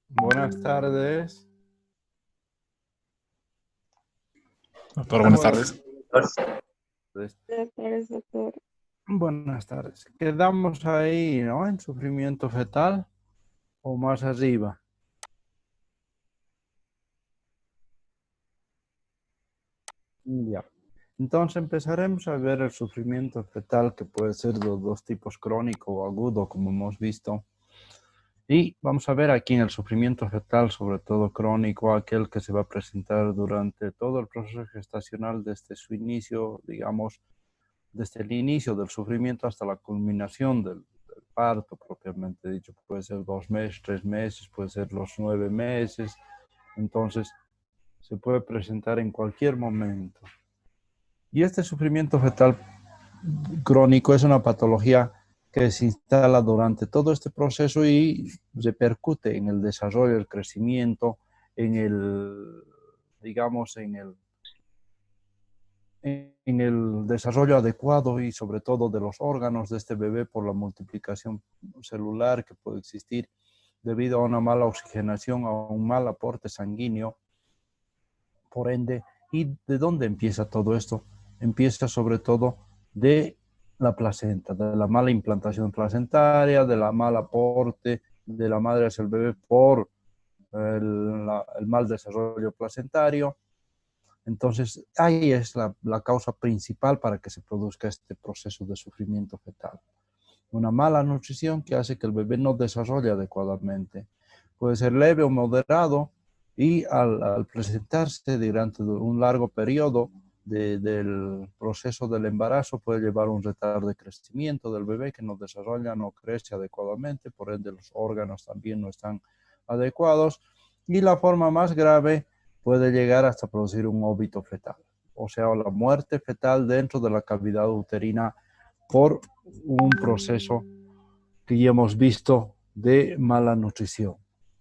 Buenas tardes. Doctor, buenas tardes. Buenas tardes, doctor. Buenas tardes. ¿Quedamos ahí, no? En sufrimiento fetal o más arriba. Ya. Entonces empezaremos a ver el sufrimiento fetal, que puede ser de dos tipos, crónico o agudo, como hemos visto. Y vamos a ver aquí en el sufrimiento fetal, sobre todo crónico, aquel que se va a presentar durante todo el proceso gestacional desde su inicio, digamos, desde el inicio del sufrimiento hasta la culminación del parto propiamente dicho. Puede ser 2 meses, 3 meses, puede ser los 9 meses. Entonces, se puede presentar en cualquier momento. Y este sufrimiento fetal crónico es una patología que se instala durante todo este proceso y repercute en el desarrollo, el crecimiento, en el, digamos, en el desarrollo adecuado y sobre todo de los órganos de este bebé por la multiplicación celular que puede existir debido a una mala oxigenación, a un mal aporte sanguíneo. Por ende, ¿y de dónde empieza todo esto? Empieza sobre todo de la placenta, de la mala implantación placentaria, de la mal aporte de la madre hacia el bebé por el mal desarrollo placentario. Entonces, ahí es la causa principal para que se produzca este proceso de sufrimiento fetal. Una mala nutrición que hace que el bebé no desarrolle adecuadamente. Puede ser leve o moderado y al presentarse durante un largo periodo del proceso del embarazo puede llevar un retardo de crecimiento del bebé que no desarrolla, no crece adecuadamente, por ende los órganos también no están adecuados. Y la forma más grave puede llegar hasta producir un óbito fetal, o sea, la muerte fetal dentro de la cavidad uterina por un proceso que ya hemos visto de mala nutrición.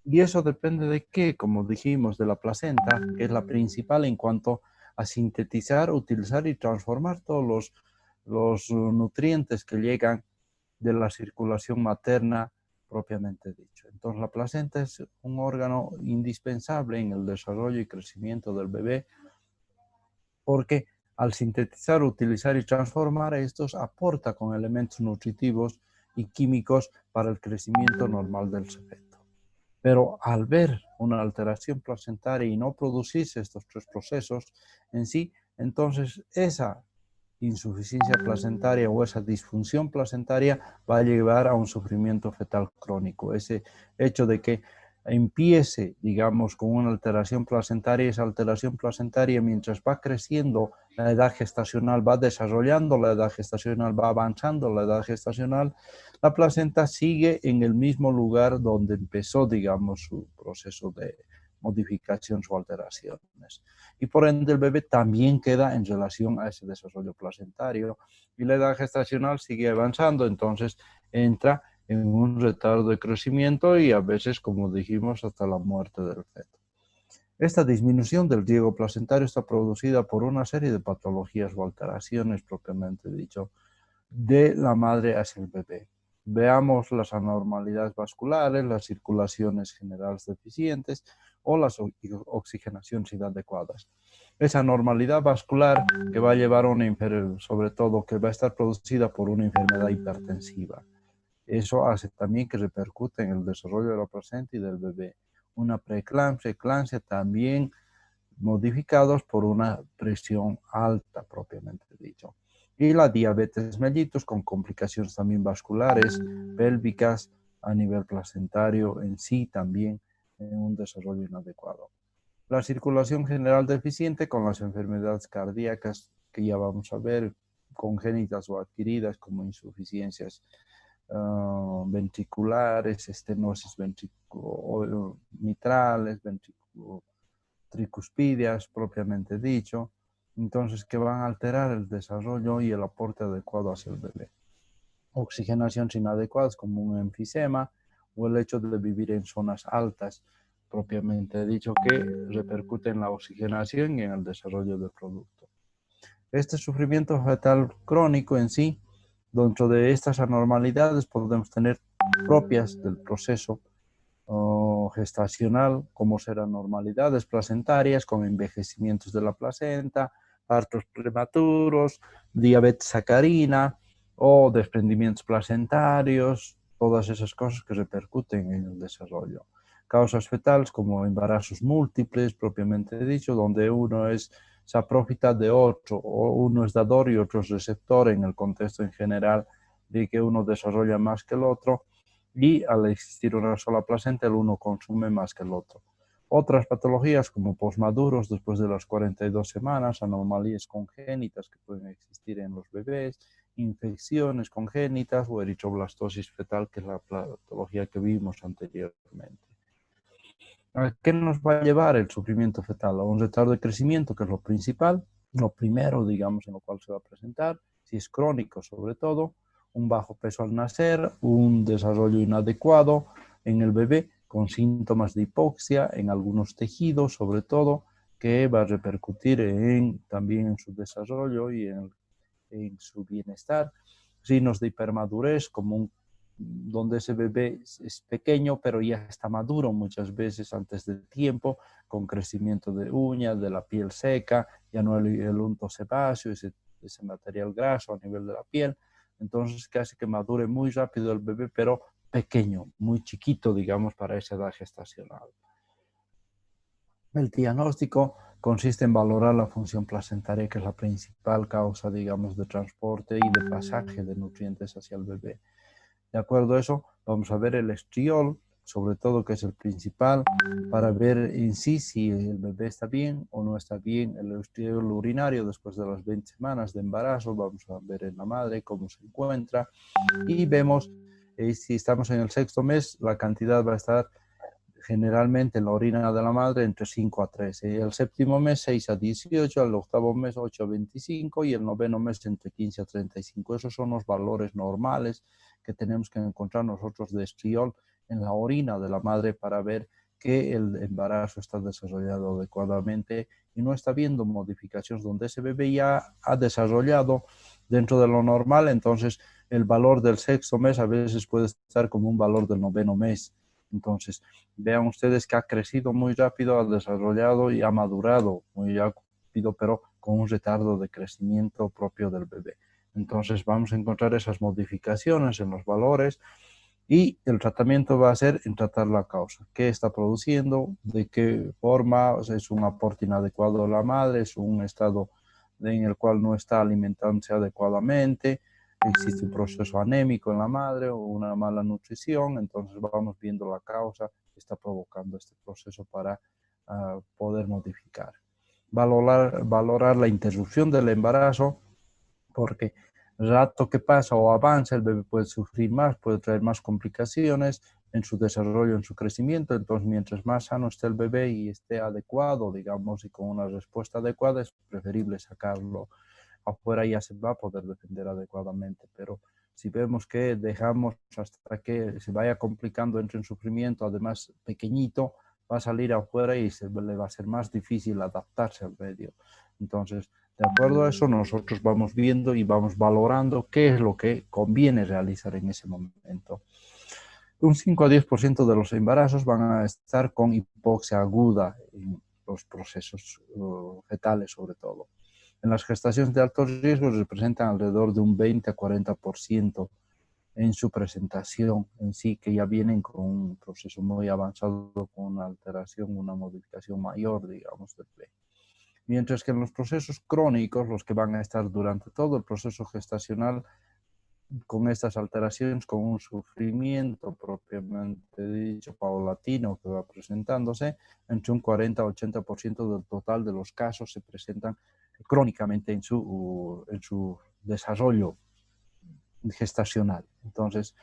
Y eso depende de qué, como dijimos, de la placenta, que es la principal en cuanto a sintetizar, utilizar y transformar todos los nutrientes que llegan de la circulación materna propiamente dicho. Entonces la placenta es un órgano indispensable en el desarrollo y crecimiento del bebé porque al sintetizar, utilizar y transformar estos aporta con elementos nutritivos y químicos para el crecimiento normal del feto. Pero al ver una alteración placentaria y no producirse estos tres procesos en sí, entonces esa insuficiencia placentaria o esa disfunción placentaria va a llevar a un sufrimiento fetal crónico. Ese hecho de que empiece, digamos, con una alteración placentaria, esa alteración placentaria mientras va creciendo la edad gestacional, va desarrollando la edad gestacional, va avanzando la edad gestacional, la placenta sigue en el mismo lugar donde empezó, digamos, su proceso de modificación o alteraciones. Y por ende el bebé también queda en relación a ese desarrollo placentario y la edad gestacional sigue avanzando, entonces entra en un retardo de crecimiento y a veces, como dijimos, hasta la muerte del feto. Esta disminución del riego placentario está producida por una serie de patologías o alteraciones, propiamente dicho, de la madre hacia el bebé. Veamos las anormalidades vasculares, las circulaciones generales deficientes o las oxigenaciones inadecuadas. Esa anormalidad vascular que va a llevar a una sobre todo que va a estar producida por una enfermedad hipertensiva. Eso hace también que repercute en el desarrollo de la placenta y del bebé. Una preeclampsia, eclampsia también modificados por una presión alta, propiamente dicho. Y la diabetes mellitus con complicaciones también vasculares, pélvicas, a nivel placentario en sí también en un desarrollo inadecuado. La circulación general deficiente con las enfermedades cardíacas que ya vamos a ver, congénitas o adquiridas como insuficiencias ventriculares, estenosis mitrales, tricuspidias propiamente dicho, entonces que van a alterar el desarrollo y el aporte adecuado hacia el bebé. Oxigenaciones inadecuadas como un enfisema o el hecho de vivir en zonas altas, propiamente dicho, que repercute en la oxigenación y en el desarrollo del producto. Este sufrimiento fetal crónico en sí Dentro de estas anormalidades podemos tener propias del proceso gestacional, como serán anormalidades placentarias con envejecimientos de la placenta, partos prematuros, diabetes sacarina o desprendimientos placentarios, todas esas cosas que repercuten en el desarrollo. Causas fetales como embarazos múltiples, propiamente dicho, donde uno es saprófita de otro, o uno es dador y otro es receptor en el contexto en general de que uno desarrolla más que el otro, y al existir una sola placenta el uno consume más que el otro. Otras patologías como posmaduros después de las 42 semanas, anomalías congénitas que pueden existir en los bebés, infecciones congénitas o eritroblastosis fetal, que es la patología que vimos anteriormente. ¿A qué nos va a llevar el sufrimiento fetal? A un retardo de crecimiento, que es lo principal, lo primero, digamos, en lo cual se va a presentar, si es crónico sobre todo, un bajo peso al nacer, un desarrollo inadecuado en el bebé con síntomas de hipoxia en algunos tejidos, sobre todo, que va a repercutir también en su desarrollo y en su bienestar. Signos de hipermadurez, como donde ese bebé es pequeño, pero ya está maduro muchas veces antes del tiempo, con crecimiento de uñas, de la piel seca, ya no el unto sebáceo, ese material graso a nivel de la piel. Entonces, casi que madure muy rápido el bebé, pero pequeño, muy chiquito, digamos, para esa edad gestacional. El diagnóstico consiste en valorar la función placentaria, que es la principal causa, digamos, de transporte y de pasaje de nutrientes hacia el bebé. De acuerdo a eso, vamos a ver el estriol, sobre todo, que es el principal, para ver en sí si el bebé está bien o no está bien. El estriol urinario después de las 20 semanas de embarazo, vamos a ver en la madre cómo se encuentra. Y vemos si estamos en el 6º mes, la cantidad va a estar generalmente en la orina de la madre entre 5 a 13. Y el 7º mes 6 a 18, el 8º mes 8 a 25 y el 9º mes entre 15 a 35. Esos son los valores normales que tenemos que encontrar nosotros de estriol en la orina de la madre para ver que el embarazo está desarrollado adecuadamente y no está habiendo modificaciones donde ese bebé ya ha desarrollado dentro de lo normal. Entonces el valor del 6º mes a veces puede estar como un valor del 9º mes. Entonces, vean ustedes que ha crecido muy rápido, ha desarrollado y ha madurado muy rápido, pero con un retardo de crecimiento propio del bebé. Entonces, vamos a encontrar esas modificaciones en los valores y el tratamiento va a ser en tratar la causa. ¿Qué está produciendo? ¿De qué forma? O sea, ¿es un aporte inadecuado de la madre? ¿Es un estado en el cual no está alimentándose adecuadamente? ¿Existe un proceso anémico en la madre o una mala nutrición? Entonces vamos viendo la causa que está provocando este proceso para poder modificar. Valorar la interrupción del embarazo, porque el rato que pasa o avanza, el bebé puede sufrir más, puede traer más complicaciones en su desarrollo, en su crecimiento. Entonces, mientras más sano esté el bebé y esté adecuado, digamos, y con una respuesta adecuada, es preferible sacarlo afuera, ya se va a poder defender adecuadamente. Pero si vemos que dejamos hasta que se vaya complicando, entre en sufrimiento, además pequeñito, va a salir afuera y le va a ser más difícil adaptarse al medio. Entonces, de acuerdo a eso, nosotros vamos viendo y vamos valorando qué es lo que conviene realizar en ese momento. Un 5 a 10% de los embarazos van a estar con hipoxia aguda en los procesos fetales, sobre todo. En las gestaciones de alto riesgo representan alrededor de un 20 a 40% en su presentación en sí, que ya vienen con un proceso muy avanzado, con una alteración, una modificación mayor, digamos, del bebé. Mientras que en los procesos crónicos, los que van a estar durante todo el proceso gestacional con estas alteraciones, con un sufrimiento propiamente dicho paulatino que va presentándose, entre un 40 a 80% del total de los casos se presentan crónicamente en su desarrollo gestacional. Entonces,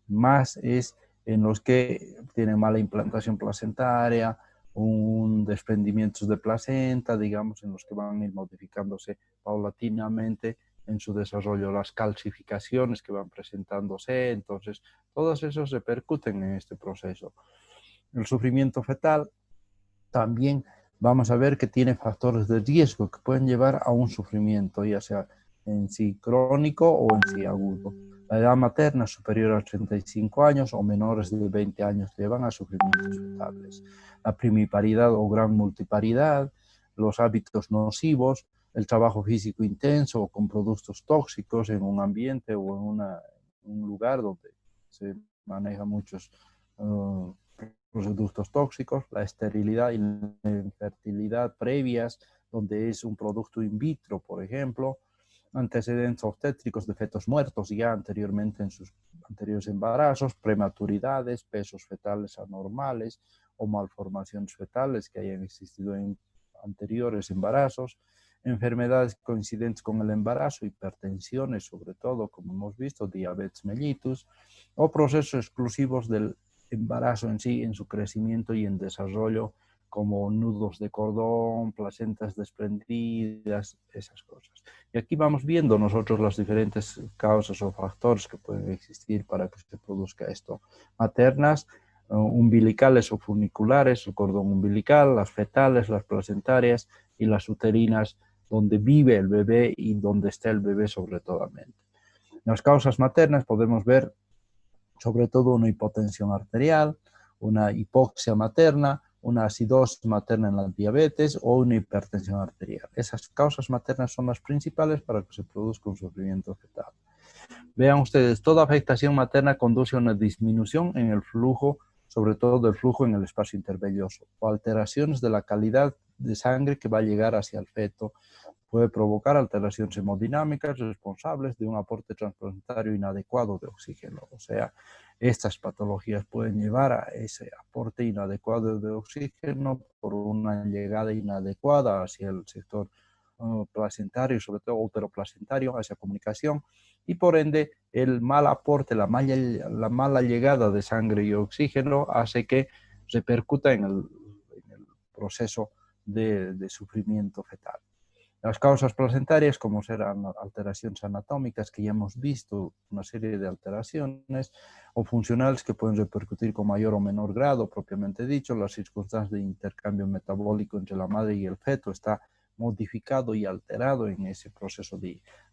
más es en los que tienen mala implantación placentaria, un desprendimiento de placenta, digamos, en los que van a ir modificándose paulatinamente en su desarrollo, las calcificaciones que van presentándose. Entonces, todos esos repercuten en este proceso. El sufrimiento fetal también vamos a ver que tiene factores de riesgo que pueden llevar a un sufrimiento, ya sea en sí crónico o en sí agudo. La edad materna superior a 35 años o menores de 20 años llevan a sufrimientos fetables. La primiparidad o gran multiparidad, los hábitos nocivos, el trabajo físico intenso o con productos tóxicos en un ambiente o en un lugar donde se manejan muchos productos tóxicos, la esterilidad y la infertilidad previas, donde es un producto in vitro, por ejemplo, antecedentes obstétricos de fetos muertos ya anteriormente en sus anteriores embarazos, prematuridades, pesos fetales anormales o malformaciones fetales que hayan existido en anteriores embarazos, enfermedades coincidentes con el embarazo, hipertensiones sobre todo, como hemos visto, diabetes mellitus, o procesos exclusivos del embarazo en sí, en su crecimiento y en desarrollo, como nudos de cordón, placentas desprendidas, esas cosas. Y aquí vamos viendo nosotros las diferentes causas o factores que pueden existir para que se produzca esto. Maternas, umbilicales o funiculares, el cordón umbilical, las fetales, las placentarias y las uterinas, donde vive el bebé y donde está el bebé sobre todo. Las causas maternas podemos ver sobre todo una hipotensión arterial, una hipoxia materna, una acidosis materna en la diabetes o una hipertensión arterial. Esas causas maternas son las principales para que se produzca un sufrimiento fetal. Vean ustedes, toda afectación materna conduce a una disminución en el flujo, sobre todo del flujo en el espacio intervelloso, o alteraciones de la calidad de sangre que va a llegar hacia el feto. Puede provocar alteraciones hemodinámicas responsables de un aporte transplantario inadecuado de oxígeno. O sea, estas patologías pueden llevar a ese aporte inadecuado de oxígeno por una llegada inadecuada hacia el sector placentario, sobre todo uteroplacentario, hacia comunicación, y por ende el mal aporte, la mala llegada de sangre y oxígeno hace que repercuta en el proceso de sufrimiento fetal. Las causas placentarias, como serán alteraciones anatómicas, que ya hemos visto una serie de alteraciones, o funcionales que pueden repercutir con mayor o menor grado, propiamente dicho, las circunstancias de intercambio metabólico entre la madre y el feto está modificado y alterado en ese proceso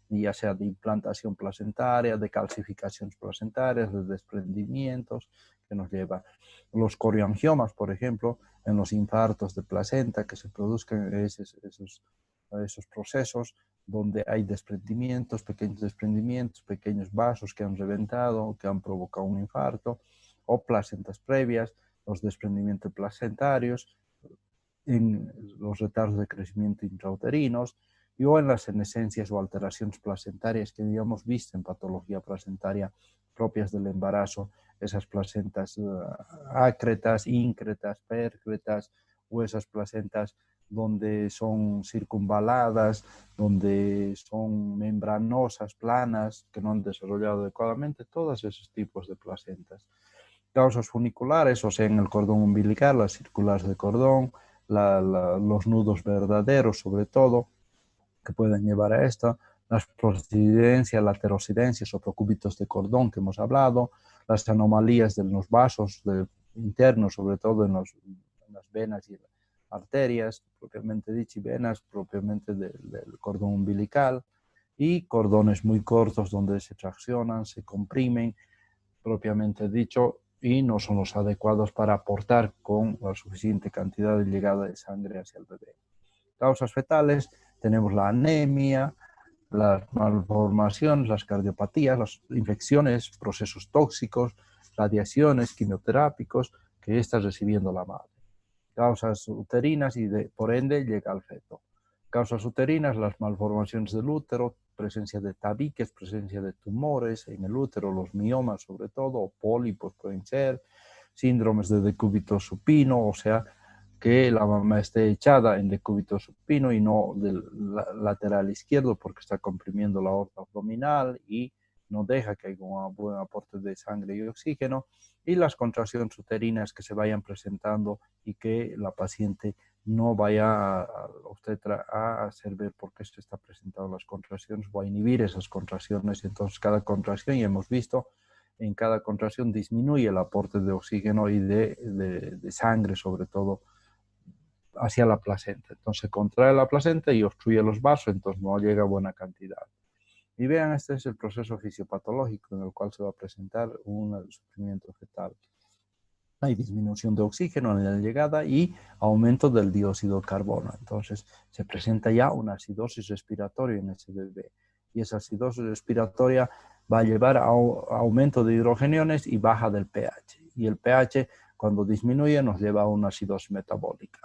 ya sea de implantación placentaria, de calcificaciones placentarias, de desprendimientos que nos lleva. Los coriangiomas, por ejemplo, en los infartos de placenta que se produzcan esos procesos donde hay desprendimientos, pequeños vasos que han reventado, que han provocado un infarto, o placentas previas, los desprendimientos placentarios, en los retardos de crecimiento intrauterinos o en las senescencias o alteraciones placentarias que habíamos visto en patología placentaria propias del embarazo, esas placentas acretas, íncretas, pércretas o esas placentas donde son circunvaladas, donde son membranosas, planas, que no han desarrollado adecuadamente, todos esos tipos de placentas. Causas funiculares, o sea, en el cordón umbilical, las circulares de cordón, los nudos verdaderos sobre todo, que pueden llevar a esto, las prostisidencias, laterocidencias o procúbitos de cordón que hemos hablado, las anomalías de los vasos internos, sobre todo en las venas y arterias, propiamente dicho, y venas propiamente del cordón umbilical, y cordones muy cortos donde se traccionan, se comprimen, propiamente dicho, y no son los adecuados para aportar con la suficiente cantidad de llegada de sangre hacia el bebé. Causas fetales, tenemos la anemia, las malformaciones, las cardiopatías, las infecciones, procesos tóxicos, radiaciones, quimioterápicos que está recibiendo la madre. Causas uterinas y por ende llega al feto. Causas uterinas, las malformaciones del útero, presencia de tabiques, presencia de tumores en el útero, los miomas sobre todo, o pólipos pueden ser, síndromes de decúbito supino, o sea, que la mamá esté echada en decúbito supino y no del lateral izquierdo porque está comprimiendo la aorta abdominal y no deja que haya un buen aporte de sangre y oxígeno, y las contracciones uterinas que se vayan presentando y que la paciente no vaya a hacer ver por qué se está presentando las contracciones o a inhibir esas contracciones. Entonces cada contracción, y hemos visto, en cada contracción disminuye el aporte de oxígeno y de sangre sobre todo hacia la placenta. Entonces contrae la placenta y obstruye los vasos, entonces no llega buena cantidad. Y vean, este es el proceso fisiopatológico en el cual se va a presentar un sufrimiento fetal. Hay disminución de oxígeno en la llegada y aumento del dióxido de carbono. Entonces se presenta ya una acidosis respiratoria en ese bebé. Y esa acidosis respiratoria va a llevar a aumento de hidrogeniones y baja del pH. Y el pH, cuando disminuye, nos lleva a una acidosis metabólica.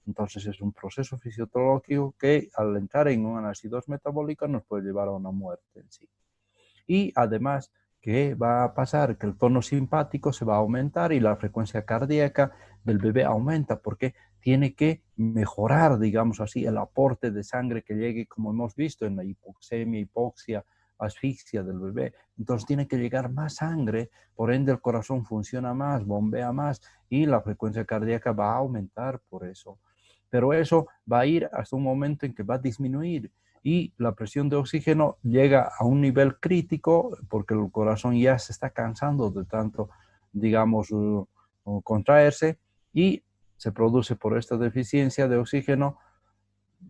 Entonces es un proceso fisiológico que al entrar en una acidosis metabólica nos puede llevar a una muerte en sí. Y además, ¿qué va a pasar? Que el tono simpático se va a aumentar y la frecuencia cardíaca del bebé aumenta porque tiene que mejorar, digamos así, el aporte de sangre que llegue, como hemos visto en la hipoxemia, hipoxia, asfixia del bebé. Entonces tiene que llegar más sangre, por ende el corazón funciona más, bombea más y la frecuencia cardíaca va a aumentar por eso. Pero eso va a ir hasta un momento en que va a disminuir y la presión de oxígeno llega a un nivel crítico porque el corazón ya se está cansando de tanto, digamos, contraerse y se produce por esta deficiencia de oxígeno,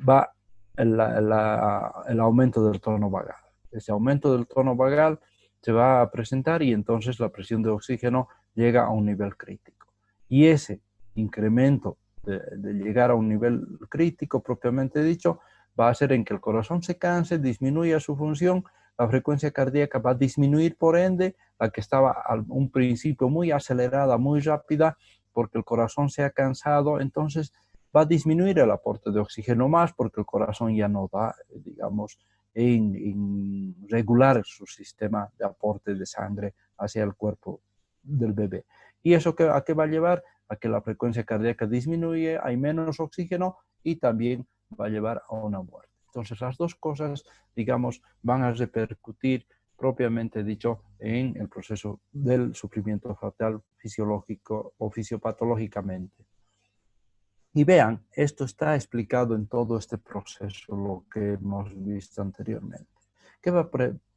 va el aumento del tono vagal. Ese aumento del tono vagal se va a presentar y entonces la presión de oxígeno llega a un nivel crítico. Y ese incremento de llegar a un nivel crítico propiamente dicho, va a hacer en que el corazón se canse, disminuya su función, la frecuencia cardíaca va a disminuir, por ende, la que estaba a un principio muy acelerada, muy rápida, porque el corazón se ha cansado, entonces va a disminuir el aporte de oxígeno más, porque el corazón ya no va, digamos, en regular su sistema de aporte de sangre hacia el cuerpo del bebé. ¿Y eso a qué va a llevar? A que la frecuencia cardíaca disminuye, hay menos oxígeno y también va a llevar a una muerte. Entonces las dos cosas, digamos, van a repercutir propiamente dicho en el proceso del sufrimiento fetal fisiológico o fisiopatológicamente. Y vean, esto está explicado en todo este proceso, lo que hemos visto anteriormente. ¿Qué va a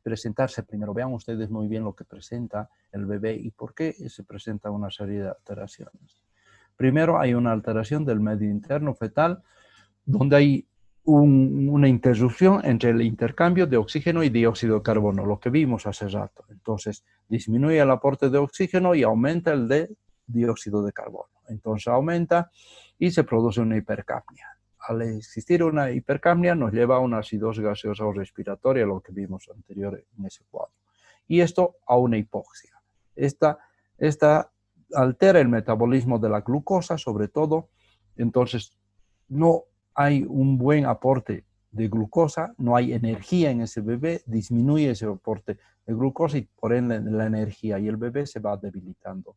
presentarse primero? Vean ustedes muy bien lo que presenta el bebé y por qué se presenta una serie de alteraciones. Primero hay una alteración del medio interno fetal, donde hay una interrupción entre el intercambio de oxígeno y dióxido de carbono, lo que vimos hace rato. Entonces, disminuye el aporte de oxígeno y aumenta el de dióxido de carbono. Entonces, aumenta y se produce una hipercapnia. Al existir una hipercapnia, nos lleva a una acidosis gaseosa o respiratoria, lo que vimos anterior en ese cuadro. Y esto a una hipoxia. Esta altera el metabolismo de la glucosa, sobre todo. Entonces, no hay un buen aporte de glucosa, no hay energía en ese bebé, disminuye ese aporte de glucosa y por ende la energía y el bebé se va debilitando.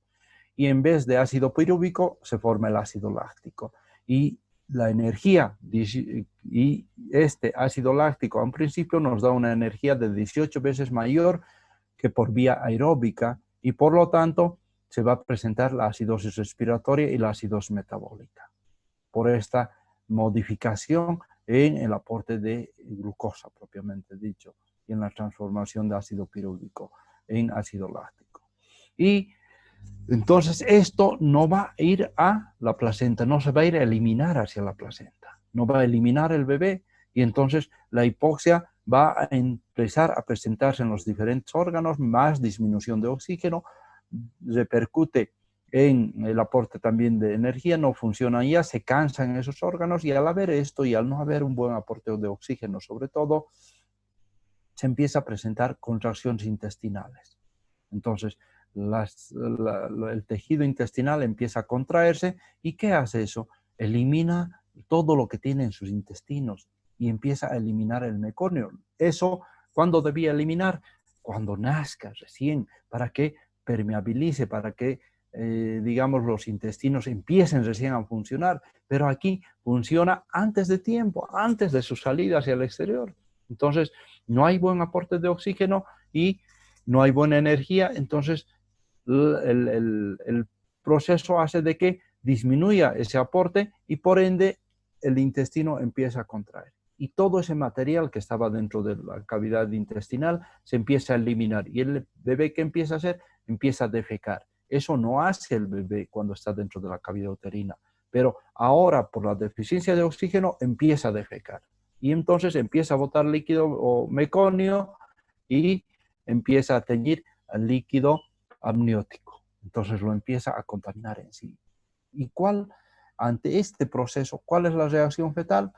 Y en vez de ácido pirúvico se forma el ácido láctico. Y la energía, y este ácido láctico a un principio nos da una energía de 18 veces mayor que por vía aeróbica y por lo tanto se va a presentar la acidosis respiratoria y la acidosis metabólica por esta modificación en el aporte de glucosa propiamente dicho y en la transformación de ácido pirúvico en ácido láctico. Y entonces esto no va a ir a la placenta, no se va a ir a eliminar hacia la placenta, no va a eliminar el bebé y entonces la hipoxia va a empezar a presentarse en los diferentes órganos, más disminución de oxígeno, repercute en el aporte también de energía, no funcionan ya, se cansan esos órganos y al haber esto y al no haber un buen aporte de oxígeno sobre todo, se empieza a presentar contracciones intestinales. Entonces, el tejido intestinal empieza a contraerse y ¿qué hace eso? Elimina todo lo que tiene en sus intestinos y empieza a eliminar el meconio. Eso, ¿cuándo debía eliminar? Cuando nazca recién, para que permeabilice, para que, digamos, los intestinos empiecen recién a funcionar. Pero aquí funciona antes de tiempo, antes de su salida hacia el exterior. Entonces, no hay buen aporte de oxígeno y no hay buena energía, entonces el proceso hace de que disminuya ese aporte y por ende el intestino empieza a contraer. Y todo ese material que estaba dentro de la cavidad intestinal se empieza a eliminar. Y el bebé, ¿qué empieza a hacer? Empieza a defecar. Eso no hace el bebé cuando está dentro de la cavidad uterina. Pero ahora, por la deficiencia de oxígeno, empieza a defecar. Y entonces empieza a botar líquido o meconio y empieza a teñir al líquido amniótico. Entonces lo empieza a contaminar en sí. ¿Y ante este proceso, cuál es la reacción fetal?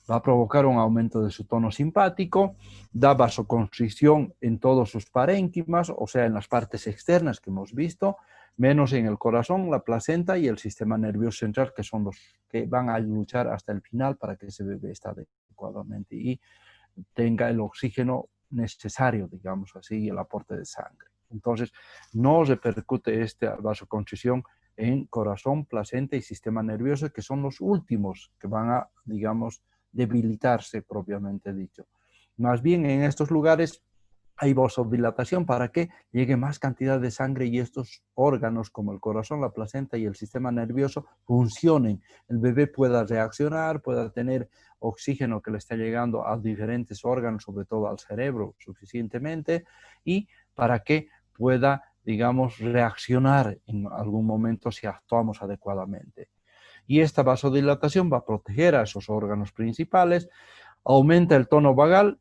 Va a provocar un aumento de su tono simpático, da vasoconstricción en todos sus parénquimas, o sea, en las partes externas que hemos visto, menos en el corazón, la placenta y el sistema nervioso central, que son los que van a luchar hasta el final para que ese bebé esté adecuadamente y tenga el oxígeno necesario, digamos así, y el aporte de sangre. Entonces, no repercute esta vasoconstricción en corazón, placenta y sistema nervioso, que son los últimos que van a, digamos, debilitarse propiamente dicho. Más bien en estos lugares hay vasodilatación para que llegue más cantidad de sangre y estos órganos como el corazón, la placenta y el sistema nervioso funcionen. El bebé pueda reaccionar, pueda tener oxígeno que le está llegando a diferentes órganos, sobre todo al cerebro suficientemente, y para que pueda, digamos, reaccionar en algún momento si actuamos adecuadamente. Y esta vasodilatación va a proteger a esos órganos principales, aumenta el tono vagal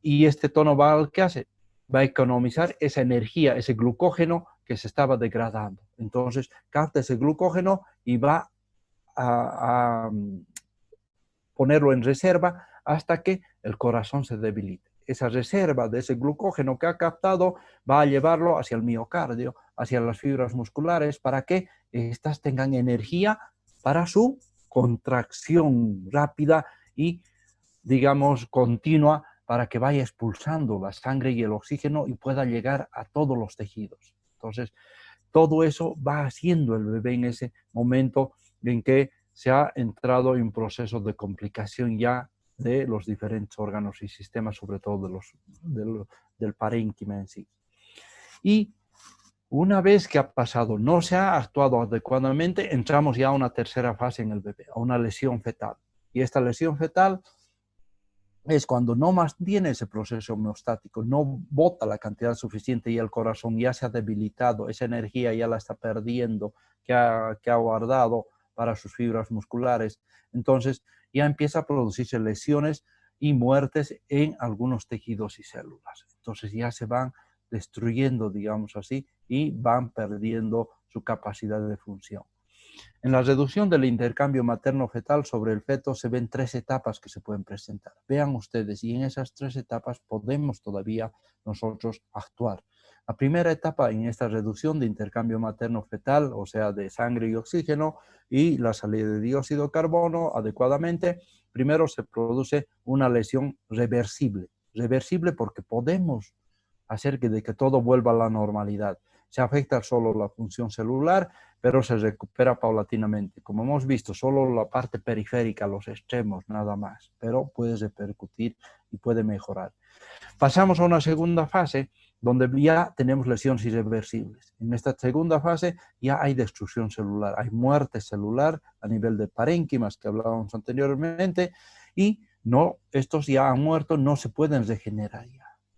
y este tono vagal, ¿qué hace? Va a economizar esa energía, ese glucógeno que se estaba degradando. Entonces, capta ese glucógeno y va a ponerlo en reserva hasta que el corazón se debilite. Esa reserva de ese glucógeno que ha captado va a llevarlo hacia el miocardio, hacia las fibras musculares, para que éstas tengan energía para su contracción rápida y, digamos, continua, para que vaya expulsando la sangre y el oxígeno y pueda llegar a todos los tejidos. Entonces, todo eso va haciendo el bebé en ese momento en que se ha entrado en un proceso de complicación ya de los diferentes órganos y sistemas, sobre todo del parénquima en sí. Y una vez que ha pasado, no se ha actuado adecuadamente, entramos ya a una tercera fase en el bebé, a una lesión fetal. Y esta lesión fetal es cuando no mantiene ese proceso homeostático, no bota la cantidad suficiente y el corazón ya se ha debilitado, esa energía ya la está perdiendo, que ha guardado para sus fibras musculares. Entonces ya empieza a producirse lesiones y muertes en algunos tejidos y células. Entonces ya se van destruyendo, digamos así, y van perdiendo su capacidad de función. En la reducción del intercambio materno-fetal sobre el feto se ven 3 etapas que se pueden presentar. Vean ustedes, y en esas 3 etapas podemos todavía nosotros actuar. La primera etapa en esta reducción de intercambio materno-fetal, o sea, de sangre y oxígeno, y la salida de dióxido de carbono adecuadamente, primero se produce una lesión reversible. Reversible porque podemos hacer de que todo vuelva a la normalidad. Se afecta solo la función celular, pero se recupera paulatinamente. Como hemos visto, solo la parte periférica, los extremos, nada más, pero puede repercutir y puede mejorar. Pasamos a una segunda fase donde ya tenemos lesiones irreversibles. En esta segunda fase ya hay destrucción celular, hay muerte celular a nivel de parénquimas que hablábamos anteriormente y estos ya han muerto, no se pueden regenerar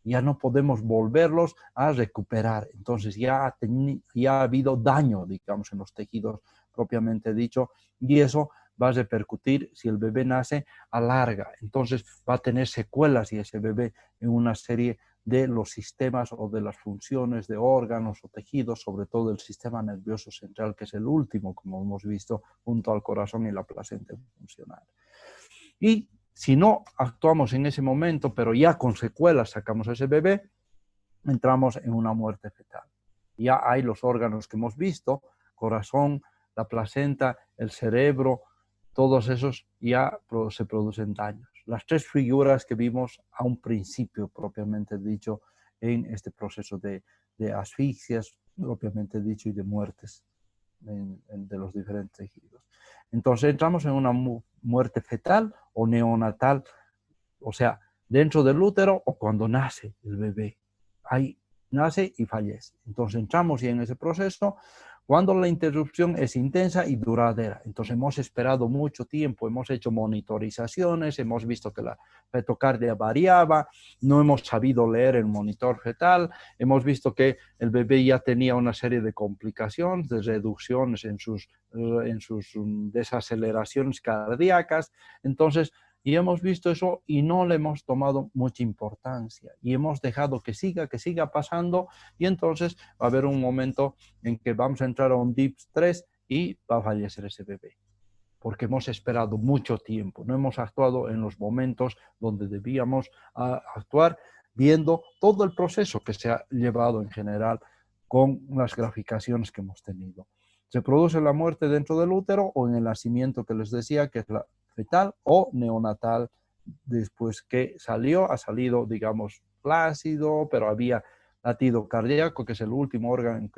ya no podemos volverlos a recuperar. Entonces ya ha habido daño, digamos, en los tejidos propiamente dicho, y eso va a repercutir, si el bebé nace, a larga. Entonces va a tener secuelas y ese bebé en una serie de los sistemas o de las funciones de órganos o tejidos, sobre todo el sistema nervioso central, que es el último, como hemos visto, junto al corazón y la placenta funcional. Y si no actuamos en ese momento, pero ya con secuelas sacamos a ese bebé, entramos en una muerte fetal. Ya hay los órganos que hemos visto, corazón, la placenta, el cerebro, todos esos ya se producen daños. Las 3 figuras que vimos a un principio, propiamente dicho, en este proceso de asfixias, propiamente dicho, y de muertes de los diferentes tejidos. Entonces entramos en una muerte fetal o neonatal, o sea, dentro del útero o cuando nace el bebé. Ahí nace y fallece. Entonces entramos ya en ese proceso cuando la interrupción es intensa y duradera. Entonces hemos esperado mucho tiempo, hemos hecho monitorizaciones, hemos visto que la fetocardia variaba, no hemos sabido leer el monitor fetal, hemos visto que el bebé ya tenía una serie de complicaciones, de reducciones en sus desaceleraciones cardíacas. Entonces Y hemos visto eso y no le hemos tomado mucha importancia y hemos dejado que siga pasando, y entonces va a haber un momento en que vamos a entrar a un deep stress y va a fallecer ese bebé. Porque hemos esperado mucho tiempo, no hemos actuado en los momentos donde debíamos actuar, viendo todo el proceso que se ha llevado en general con las graficaciones que hemos tenido. Se produce la muerte dentro del útero o en el nacimiento que les decía, que es la fetal o neonatal, después que ha salido, digamos, plácido, pero había latido cardíaco, que es el último órgano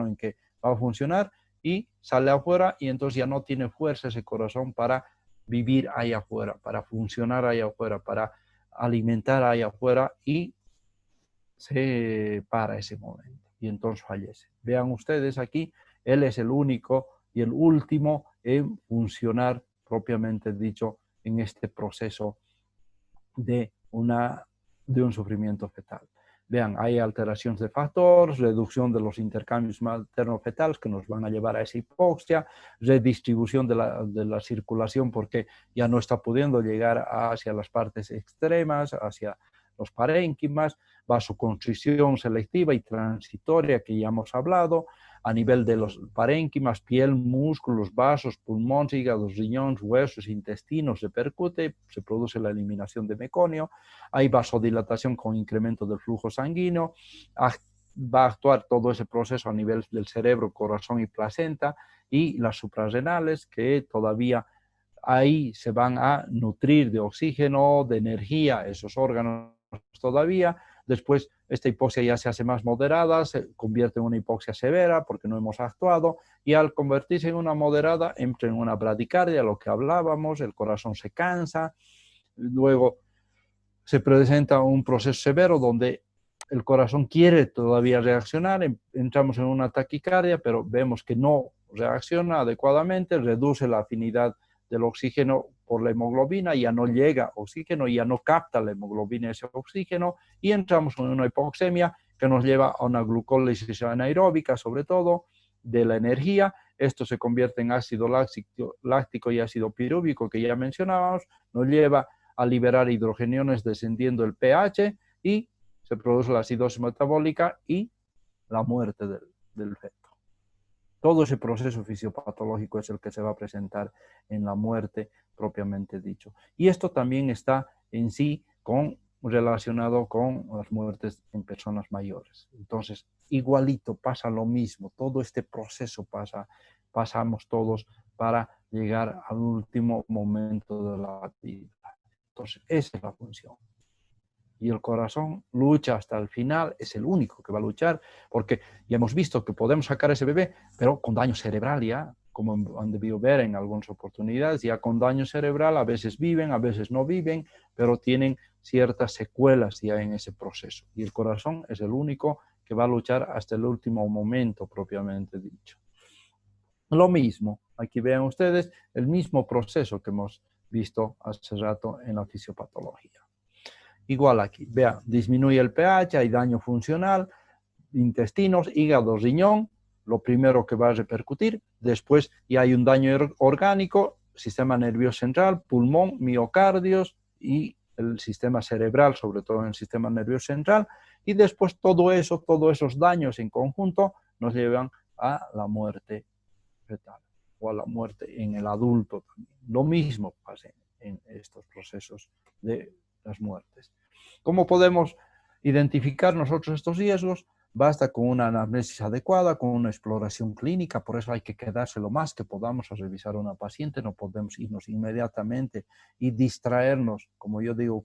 en que va a funcionar, y sale afuera y entonces ya no tiene fuerza ese corazón para vivir ahí afuera, para funcionar ahí afuera, para alimentar ahí afuera, y se para ese momento y entonces fallece. Vean ustedes aquí, él es el único y el último en funcionar propiamente dicho en este proceso de un sufrimiento fetal. Vean, hay alteraciones de factores, reducción de los intercambios materno-fetales que nos van a llevar a esa hipoxia, redistribución de la circulación porque ya no está pudiendo llegar hacia las partes extremas, hacia los parénquimas, vasoconstricción selectiva y transitoria que ya hemos hablado, a nivel de los parénquimas, piel, músculos, vasos, pulmón, hígado, riñones, huesos, intestinos, repercute, se produce la eliminación de meconio, hay vasodilatación con incremento del flujo sanguíneo, va a actuar todo ese proceso a nivel del cerebro, corazón y placenta, y las suprarrenales que todavía ahí se van a nutrir de oxígeno, de energía, esos órganos todavía. Después esta hipoxia ya se hace más moderada, se convierte en una hipoxia severa porque no hemos actuado, y al convertirse en una moderada entra en una bradicardia, lo que hablábamos, el corazón se cansa, luego se presenta un proceso severo donde el corazón quiere todavía reaccionar, entramos en una taquicardia, pero vemos que no reacciona adecuadamente, reduce la afinidad del oxígeno por la hemoglobina, ya no llega oxígeno, ya no capta la hemoglobina ese oxígeno, y entramos en una hipoxemia que nos lleva a una glucólisis anaeróbica, sobre todo de la energía. Esto se convierte en ácido láctico y ácido pirúvico que ya mencionábamos, nos lleva a liberar hidrogeniones descendiendo el pH y se produce la acidosis metabólica y la muerte del feto. Todo ese proceso fisiopatológico es el que se va a presentar en la muerte propiamente dicho. Y esto también está en sí relacionado con las muertes en personas mayores. Entonces, igualito pasa lo mismo, todo este proceso pasamos todos para llegar al último momento de la vida. Entonces, esa es la función. Y el corazón lucha hasta el final, es el único que va a luchar, porque ya hemos visto que podemos sacar a ese bebé, pero con daño cerebral ya, como han debido ver en algunas oportunidades, ya con daño cerebral, a veces viven, a veces no viven, pero tienen ciertas secuelas ya en ese proceso. Y el corazón es el único que va a luchar hasta el último momento, propiamente dicho. Lo mismo, aquí vean ustedes el mismo proceso que hemos visto hace rato en la fisiopatología. Igual aquí, vean, disminuye el pH, hay daño funcional, intestinos, hígado, riñón, lo primero que va a repercutir. Después ya hay un daño orgánico, sistema nervioso central, pulmón, miocardios y el sistema cerebral, sobre todo en el sistema nervioso central. Y después todos esos daños en conjunto nos llevan a la muerte fetal o a la muerte en el adulto también. Lo mismo pasa en estos procesos de las muertes. ¿Cómo podemos identificar nosotros estos riesgos? Basta con una anamnesis adecuada, con una exploración clínica, por eso hay que quedarse lo más que podamos a revisar a una paciente, no podemos irnos inmediatamente y distraernos, como yo digo,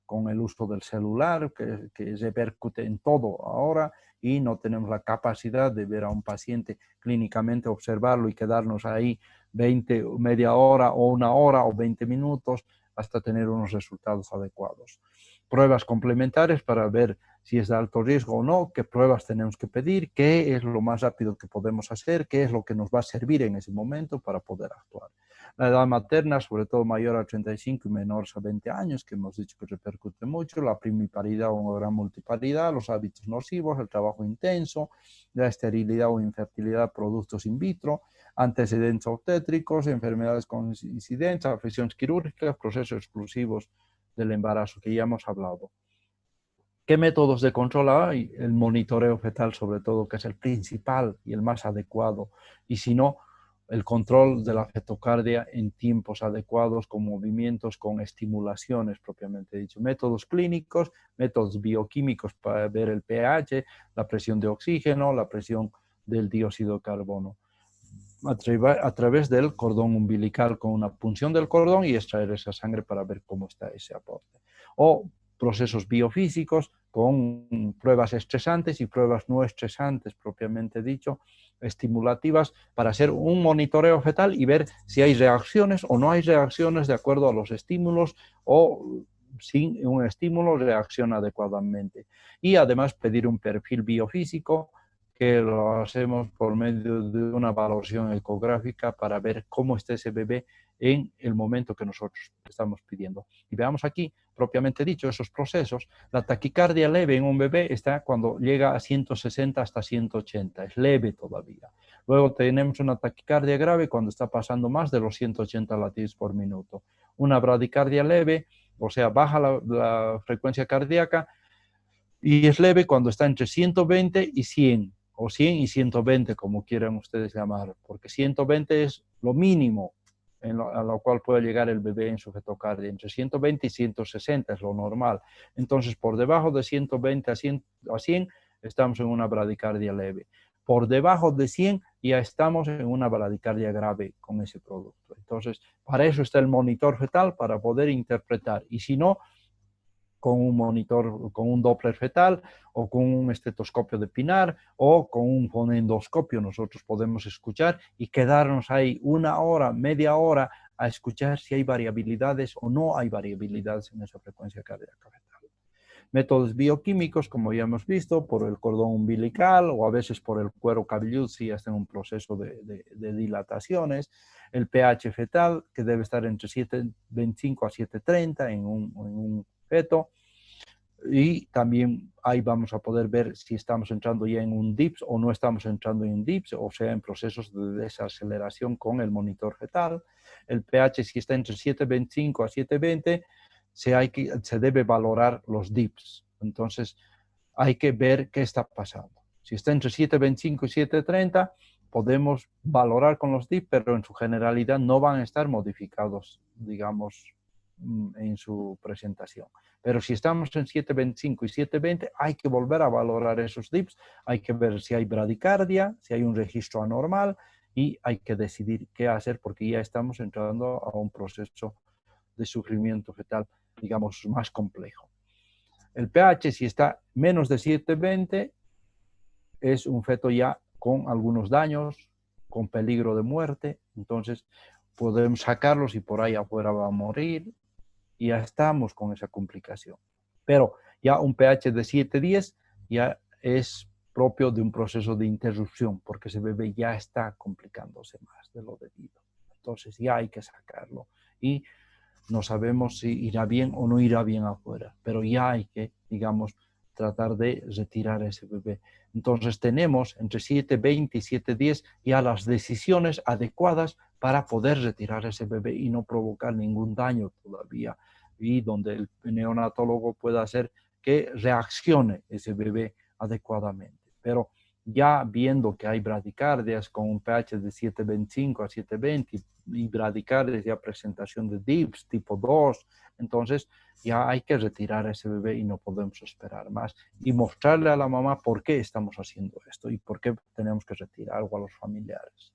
con el uso del celular, que repercute en todo ahora, y no tenemos la capacidad de ver a un paciente clínicamente, observarlo y quedarnos ahí media hora o una hora o 20 minutos hasta tener unos resultados adecuados. Pruebas complementarias para ver si es de alto riesgo o no, qué pruebas tenemos que pedir, qué es lo más rápido que podemos hacer, qué es lo que nos va a servir en ese momento para poder actuar. La edad materna, sobre todo mayor a 35 y menores a 20 años, que hemos dicho que repercute mucho, la primiparidad o gran multiparidad, los hábitos nocivos, el trabajo intenso, la esterilidad o infertilidad, productos in vitro, antecedentes obstétricos, enfermedades con incidencia, afecciones quirúrgicas, procesos exclusivos del embarazo que ya hemos hablado. ¿Qué métodos de control hay? El monitoreo fetal, sobre todo, que es el principal y el más adecuado. Y si no, el control de la fetocardia en tiempos adecuados, con movimientos, con estimulaciones propiamente dicho. Métodos clínicos, métodos bioquímicos para ver el pH, la presión de oxígeno, la presión del dióxido de carbono. A través del cordón umbilical con una punción del cordón y extraer esa sangre para ver cómo está ese aporte. O procesos biofísicos con pruebas estresantes y pruebas no estresantes, propiamente dicho, estimulativas, para hacer un monitoreo fetal y ver si hay reacciones o no hay reacciones de acuerdo a los estímulos o sin un estímulo reacciona adecuadamente. Y además pedir un perfil biofísico que lo hacemos por medio de una valoración ecográfica para ver cómo está ese bebé en el momento que nosotros estamos pidiendo. Y veamos aquí, propiamente dicho, esos procesos. La taquicardia leve en un bebé está cuando llega a 160 hasta 180, es leve todavía. Luego tenemos una taquicardia grave cuando está pasando más de los 180 latidos por minuto. Una bradicardia leve, o sea, baja la frecuencia cardíaca, y es leve cuando está entre 120 y 100, o 100 y 120, como quieran ustedes llamar, porque 120 es lo mínimo a lo cual puede llegar el bebé en su fetocardia. Entre 120 y 160 es lo normal. Entonces, por debajo de 120 a 100 estamos en una bradicardia leve. Por debajo de 100 ya estamos en una bradicardia grave con ese producto. Entonces, para eso está el monitor fetal, para poder interpretar. Y si no, con un monitor, con un Doppler fetal o con un estetoscopio de Pinar o con un fonendoscopio nosotros podemos escuchar y quedarnos ahí una hora, media hora a escuchar si hay variabilidades o no hay variabilidades en esa frecuencia cardíaca fetal. Métodos bioquímicos, como ya hemos visto, por el cordón umbilical o a veces por el cuero cabelludo si está en un proceso de dilataciones. El pH fetal, que debe estar entre 7,25 a 7,30 en un feto, y también ahí vamos a poder ver si estamos entrando ya en un DIPS o no estamos entrando en un DIPS, o sea, en procesos de desaceleración con el monitor fetal. El pH, si está entre 7,25 a 7,20, se debe valorar los DIPS. Entonces, hay que ver qué está pasando. Si está entre 7,25 y 7,30, podemos valorar con los DIPS, pero en su generalidad no van a estar modificados, digamos, en su presentación. Pero si estamos en 7,25 y 7,20, hay que volver a valorar esos DIPS, hay que ver si hay bradicardia, si hay un registro anormal y hay que decidir qué hacer porque ya estamos entrando a un proceso de sufrimiento fetal, digamos, más complejo. El pH, si está menos de 7,20, es un feto ya con algunos daños, con peligro de muerte, entonces podemos sacarlos y por ahí afuera va a morir, y ya estamos con esa complicación. Pero ya un pH de 7,10 ya es propio de un proceso de interrupción, porque ese bebé ya está complicándose más de lo debido. Entonces ya hay que sacarlo. Y no sabemos si irá bien o no irá bien afuera, pero ya hay que, digamos, tratar de retirar a ese bebé. Entonces tenemos entre 7,20 y 7,10 ya las decisiones adecuadas para poder retirar a ese bebé y no provocar ningún daño todavía, y donde el neonatólogo pueda hacer que reaccione ese bebé adecuadamente. Pero ya viendo que hay bradicardias con un pH de 7,25 a 7,20 y bradicardias ya presentación de DIPS tipo 2, entonces ya hay que retirar a ese bebé y no podemos esperar más y mostrarle a la mamá por qué estamos haciendo esto y por qué tenemos que retirar algo a los familiares.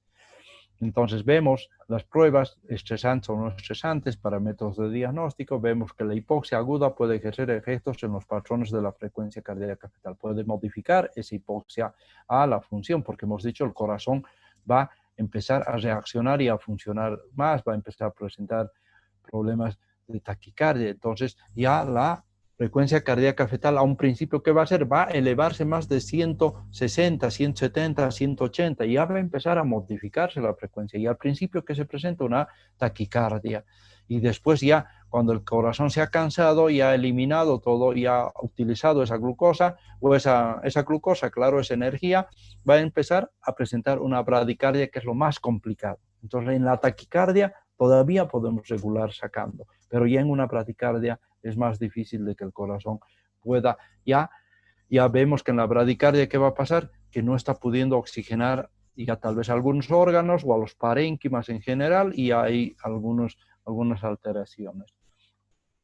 Entonces vemos las pruebas estresantes o no estresantes para métodos de diagnóstico, vemos que la hipoxia aguda puede ejercer efectos en los patrones de la frecuencia cardíaca fetal, puede modificar esa hipoxia a la función, porque hemos dicho el corazón va a empezar a reaccionar y a funcionar más, va a empezar a presentar problemas de taquicardia, entonces ya la frecuencia cardíaca fetal a un principio, ¿qué va a hacer? Va a elevarse más de 160, 170, 180 y ya va a empezar a modificarse la frecuencia. Y al principio que se presenta una taquicardia Y después ya, cuando el corazón se ha cansado y ha eliminado todo y ha utilizado esa glucosa, o esa glucosa, claro, esa energía, va a empezar a presentar una bradicardia, que es lo más complicado. Entonces, en la taquicardia todavía podemos regular sacando, pero ya en una bradicardia es más difícil de que el corazón pueda, ya vemos que en la bradicardia, ¿qué va a pasar? Que no está pudiendo oxigenar ya tal vez algunos órganos o a los parénquimas en general, y hay algunas alteraciones.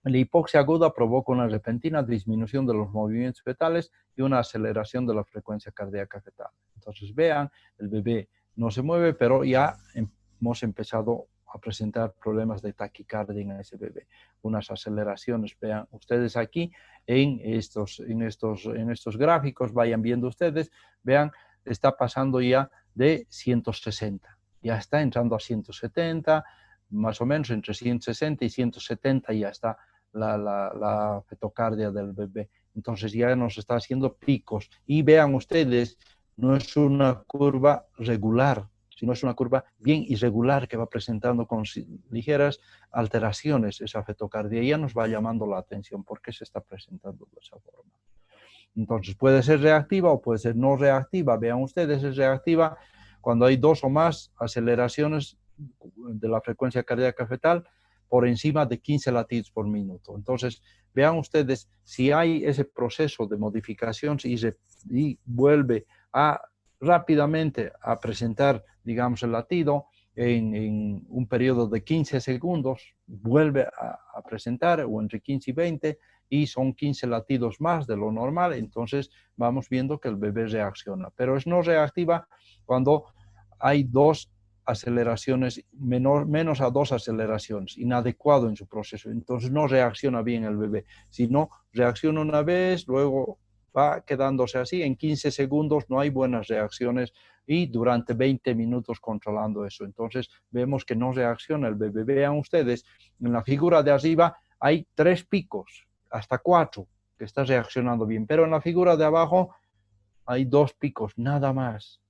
La hipoxia aguda provoca una repentina disminución de los movimientos fetales y una aceleración de la frecuencia cardíaca fetal. Entonces vean, el bebé no se mueve, pero ya hemos empezado a presentar problemas de taquicardia en ese bebé. Unas aceleraciones, vean ustedes aquí en estos gráficos, vayan viendo ustedes, vean, está pasando ya de 160, ya está entrando a 170, más o menos entre 160 y 170 ya está la fetocardia del bebé. Entonces ya nos está haciendo picos. Y vean ustedes, no es una curva regular, sino es una curva bien irregular que va presentando con ligeras alteraciones esa fetocardia. Ya nos va llamando la atención por qué se está presentando de esa forma. Entonces puede ser reactiva o puede ser no reactiva. Vean ustedes, es reactiva cuando hay 2 o más aceleraciones de la frecuencia cardíaca fetal por encima de 15 latidos por minuto. Entonces, vean ustedes, si hay ese proceso de modificación y vuelve rápidamente a presentar, digamos, el latido en un periodo de 15 segundos, vuelve a presentar, o entre 15 y 20, y son 15 latidos más de lo normal, entonces vamos viendo que el bebé reacciona. Pero es no reactiva cuando hay 2 aceleraciones, menos a 2 aceleraciones, inadecuado en su proceso. Entonces no reacciona bien el bebé. Si no reacciona una vez, luego va quedándose así. En 15 segundos no hay buenas reacciones y durante 20 minutos controlando eso. Entonces vemos que no reacciona el bebé. Vean ustedes, en la figura de arriba hay 3 picos, hasta 4, que está reaccionando bien. Pero en la figura de abajo hay 2 picos, nada más.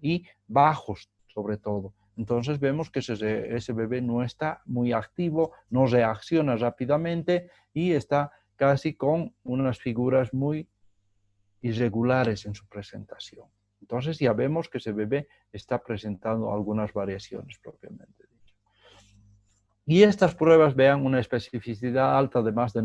Y bajos, sobre todo. Entonces vemos que ese bebé no está muy activo, no reacciona rápidamente y está casi con unas figuras muy irregulares en su presentación. Entonces ya vemos que ese bebé está presentando algunas variaciones propiamente dicho. Y estas pruebas, vean, una especificidad alta de más de